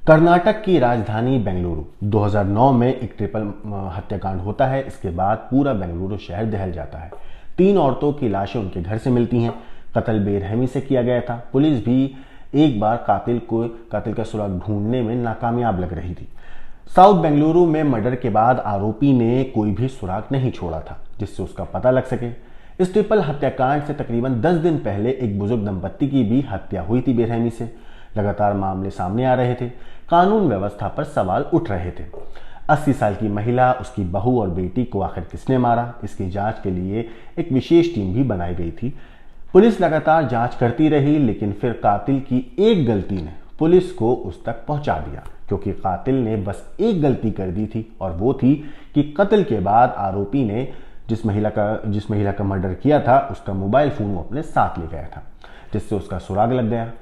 कर्नाटक की राजधानी बेंगलुरु 2009 में एक ट्रिपल हत्याकांड होता है। इसके बाद पूरा बेंगलुरु शहर दहल जाता है। 3 औरतों की लाशें उनके घर से मिलती हैं। कत्ल बेरहमी से किया गया था। पुलिस भी एक बार कातिल का सुराग ढूंढने में नाकामयाब लग रही थी। साउथ बेंगलुरु में मर्डर के बाद आरोपी ने कोई भी सुराग नहीं छोड़ा था जिससे उसका पता लग सके। इस ट्रिपल हत्याकांड से तकरीबन 10 दिन पहले एक बुजुर्ग दंपत्ति की भी हत्या हुई थी बेरहमी से। लगातार मामले सामने आ रहे थे। कानून व्यवस्था पर सवाल उठ रहे थे। 80 साल की महिला, उसकी बहू और बेटी को आखिर किसने मारा, इसकी जांच के लिए एक विशेष टीम भी बनाई गई थी। पुलिस लगातार जांच करती रही, लेकिन फिर कातिल की एक गलती ने पुलिस को उस तक पहुंचा दिया, क्योंकि कातिल ने बस एक गलती कर दी थी, और वो थी कि कत्ल के बाद आरोपी ने जिस महिला का मर्डर किया था उसका मोबाइल फोन वो अपने साथ ले गया था, जिससे उसका सुराग लग गया।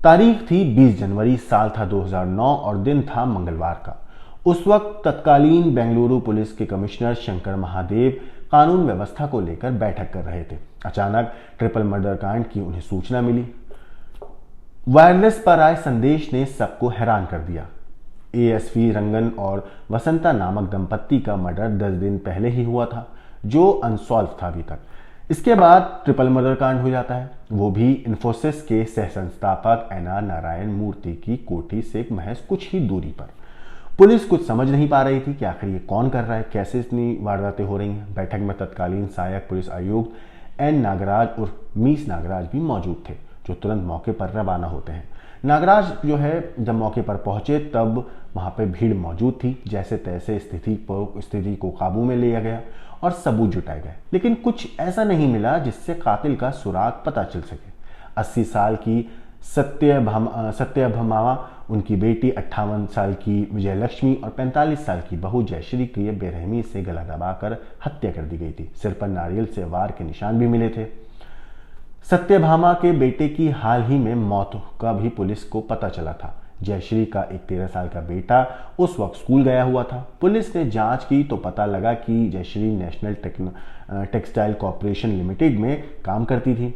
तारीख थी 20 जनवरी, साल था 2009 और दिन था मंगलवार का। उस वक्त तत्कालीन बेंगलुरु पुलिस के कमिश्नर शंकर महादेव कानून व्यवस्था को लेकर बैठक कर रहे थे। अचानक ट्रिपल मर्डर कांड की उन्हें सूचना मिली। वायरलेस पर आए संदेश ने सबको हैरान कर दिया। एएसवी रंगन और वसंता नामक दंपत्ति का मर्डर 10 दिन पहले ही हुआ था, जो अनसॉल्व था अभी तक। इसके बाद ट्रिपल मर्डर कांड हो जाता है, वो भी इन्फोसिस के सह संस्थापक एनआर नारायण मूर्ति की कोठी से महज कुछ ही दूरी पर। पुलिस कुछ समझ नहीं पा रही थी कि आखिर ये कौन कर रहा है, कैसे इतनी वारदातें हो रही हैं। बैठक में तत्कालीन सहायक पुलिस आयुक्त एन नागराज और मीस नागराज भी मौजूद थे, जो तुरंत मौके पर रवाना होते हैं। नागराज जो है जब मौके पर पहुंचे तब वहां पे भीड़ मौजूद थी। जैसे तैसे स्थिति को काबू में लिया गया और सबूत जुटाए गए, लेकिन कुछ ऐसा नहीं मिला जिससे कातिल का सुराग पता चल सके। 80 साल की सत्यभामा, उनकी बेटी 58 साल की विजयलक्ष्मी और 45 साल की बहू जयश्री की बेरहमी से गला दबाकर हत्या कर दी गई थी। सिर पर नारियल से वार के निशान भी मिले थे। सत्यभामा के बेटे की हाल ही में मौत का भी पुलिस को पता चला था। जयश्री का एक 13 साल का बेटा उस वक्त स्कूल गया हुआ था। पुलिस ने जांच की तो पता लगा कि Jayashree national textile corporation limited में काम करती थी,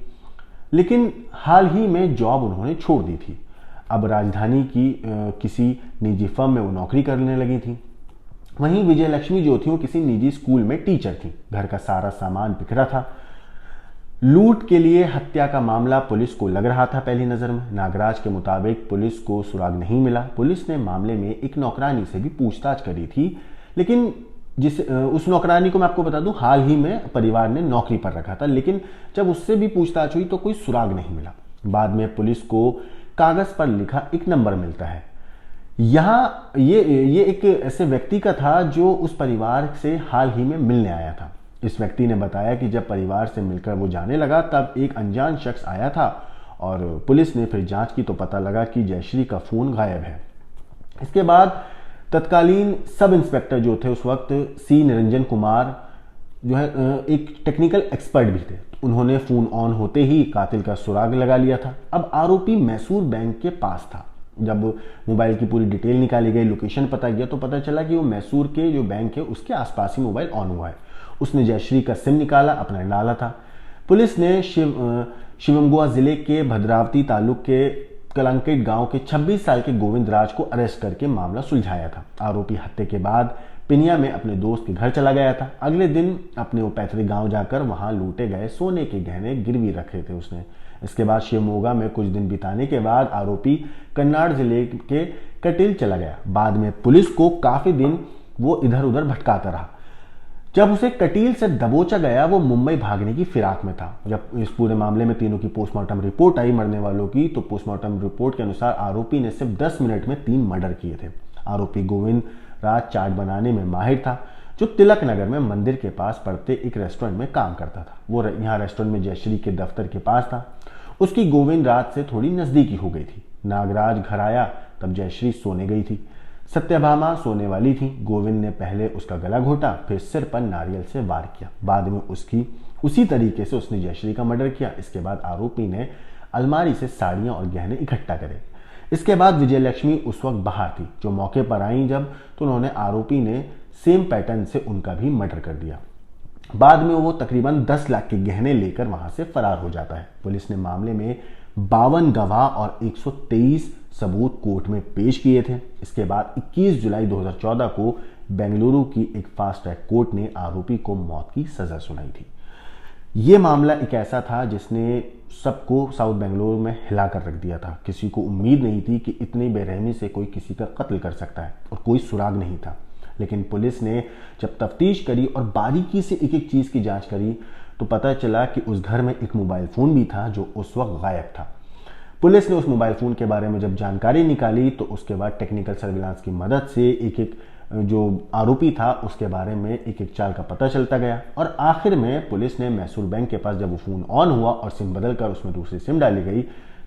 लेकिन हाल ही में जॉब उन्होंने छोड़ दी थी। अब राजधानी की किसी निजी फर्म में वो नौकरी करने लगी थी। वहीं विजयलक्ष्मी जो थी वो किसी निजी स्कूल में टीचर थी। घर का सारा सामान बिखरा था। लूट के लिए हत्या का मामला पुलिस को लग रहा था पहली नजर में। नागराज के मुताबिक पुलिस को सुराग नहीं मिला। पुलिस ने मामले में एक नौकरानी से भी पूछताछ करी थी, लेकिन उस नौकरानी को मैं आपको बता दूं हाल ही में परिवार ने नौकरी पर रखा था, लेकिन जब उससे भी पूछताछ हुई तो कोई सुराग नहीं मिला। बाद में पुलिस को कागज पर लिखा एक नंबर मिलता है। यहाँ ये एक ऐसे व्यक्ति का था जो उस परिवार से हाल ही में मिलने आया था। इस व्यक्ति ने बताया कि जब परिवार से मिलकर वो जाने लगा तब एक अनजान शख्स आया था, और पुलिस ने फिर जांच की तो पता लगा कि जयश्री का फोन गायब है। इसके बाद तत्कालीन सब इंस्पेक्टर जो थे उस वक्त सी निरंजन कुमार जो है एक टेक्निकल एक्सपर्ट भी थे। उन्होंने फोन ऑन होते ही कातिल का सुराग लगा लिया था। अब आरोपी मैसूर बैंक के पास था। जब मोबाइल की पूरी डिटेल निकाली गई, लोकेशन पता गया, तो पता चला कि वो मैसूर के जो बैंक है उसके आसपास ही मोबाइल ऑन हुआ है। उसने जयश्री का सिम निकाला, अपना डाला था। पुलिस ने शिवमगुआ जिले के भद्रावती तालुक के कलंकेट गांव के 26 साल के गोविंद राज को अरेस्ट करके मामला सुलझाया था। आरोपी हत्या के बाद पिनिया में अपने दोस्त के घर चला गया था। अगले दिन अपने पैतृक गांव जाकर वहां लूटे गए सोने के गहने गिरवी रखे थे उसने। इसके बाद शिवमोगा में कुछ दिन बिताने के बाद आरोपी कन्नाड़ जिले के कटेल चला गया। बाद में पुलिस को काफी दिन वो इधर उधर भटकाता रहा। जब उसे कटील से दबोचा गया वो मुंबई भागने की फिराक में था। जब इस पूरे मामले में तीनों की पोस्टमार्टम रिपोर्ट आई मरने वालों की, तो पोस्टमार्टम रिपोर्ट के अनुसार आरोपी ने सिर्फ 10 मिनट में 3 मर्डर किए थे। आरोपी गोविंद राज चाट बनाने में माहिर था, जो तिलक नगर में मंदिर के पास पड़ते एक रेस्टोरेंट में काम करता था। वो यहाँ रेस्टोरेंट में जयश्री के दफ्तर के पास था। उसकी गोविंद राज से थोड़ी नजदीकी हो गई थी। नागराज घर आया तब जयश्री सोने गई थी। सत्यभामा सोने वाली थी। गोविंद ने पहले उसका गला घोटा, फिर सिर पर नारियल से वार किया। बाद में उसी तरीके से उसने जयश्री का मर्डर किया। इसके बाद आरोपी ने अलमारी से साड़ियां और गहने इकट्ठा करे। इसके बाद विजयलक्ष्मी उस वक्त बाहर थी, जो मौके पर आई जब, तो उन्होंने आरोपी ने सेम पैटर्न से उनका भी मर्डर कर दिया। बाद में वो तकरीबन 10 लाख के गहने लेकर वहां से फरार हो जाता है। पुलिस ने मामले में 52 गवाह और 123 सबूत कोर्ट में पेश किए थे। इसके बाद 21 जुलाई 2014 को बेंगलुरु की एक फास्ट ट्रैक कोर्ट ने आरोपी को मौत की सजा सुनाई थी। ये मामला एक ऐसा था जिसने सबको साउथ बेंगलुरु में हिला कर रख दिया था। किसी को उम्मीद नहीं थी कि इतनी बेरहमी से कोई किसी का कत्ल कर सकता है और कोई सुराग नहीं था। लेकिन पुलिस ने जब तफ्तीश करी और बारीकी से एक एक चीज़ की जांच करी तो पता चला कि उस घर में एक मोबाइल फ़ोन भी था जो उस वक्त गायब था। पुलिस ने उस मोबाइल फ़ोन के बारे में जब जानकारी निकाली तो उसके बाद टेक्निकल सर्विलांस की मदद से एक एक जो आरोपी था उसके बारे में एक एक चाल का पता चलता गया और आखिर में पुलिस ने मैसूर बैंक के पास जब वो फ़ोन ऑन हुआ और सिम बदल कर उसमें दूसरी सिम डाली गई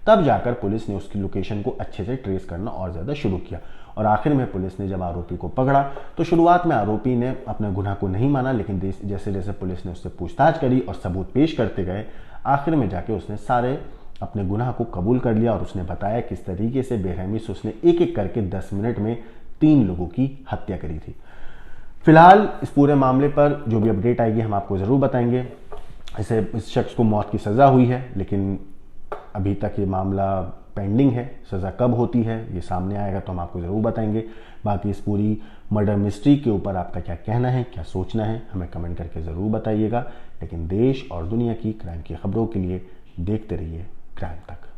तब जाकर पुलिस ने उसकी लोकेशन को अच्छे से ट्रेस करना और ज़्यादा शुरू किया। और आखिर में पुलिस ने जब आरोपी को पकड़ा तो शुरुआत में आरोपी ने अपने गुनाह को नहीं माना, लेकिन जैसे जैसे पुलिस ने उससे पूछताछ करी और सबूत पेश करते गए आखिर में जाके उसने सारे अपने गुनाह को कबूल कर लिया और उसने बताया किस तरीके से बेरहमी से उसने एक एक करके 10 मिनट में 3 लोगों की हत्या करी थी। फिलहाल इस पूरे मामले पर जो भी अपडेट आएगी हम आपको ज़रूर बताएंगे। इस शख्स को मौत की सज़ा हुई है लेकिन अभी तक ये मामला पेंडिंग है। सज़ा कब होती है ये सामने आएगा तो हम आपको ज़रूर बताएंगे। बाकी इस पूरी मर्डर मिस्ट्री के ऊपर आपका क्या कहना है, क्या सोचना है, हमें कमेंट करके ज़रूर बताइएगा। लेकिन देश और दुनिया की क्राइम की खबरों के लिए देखते रहिए क्राइम तक।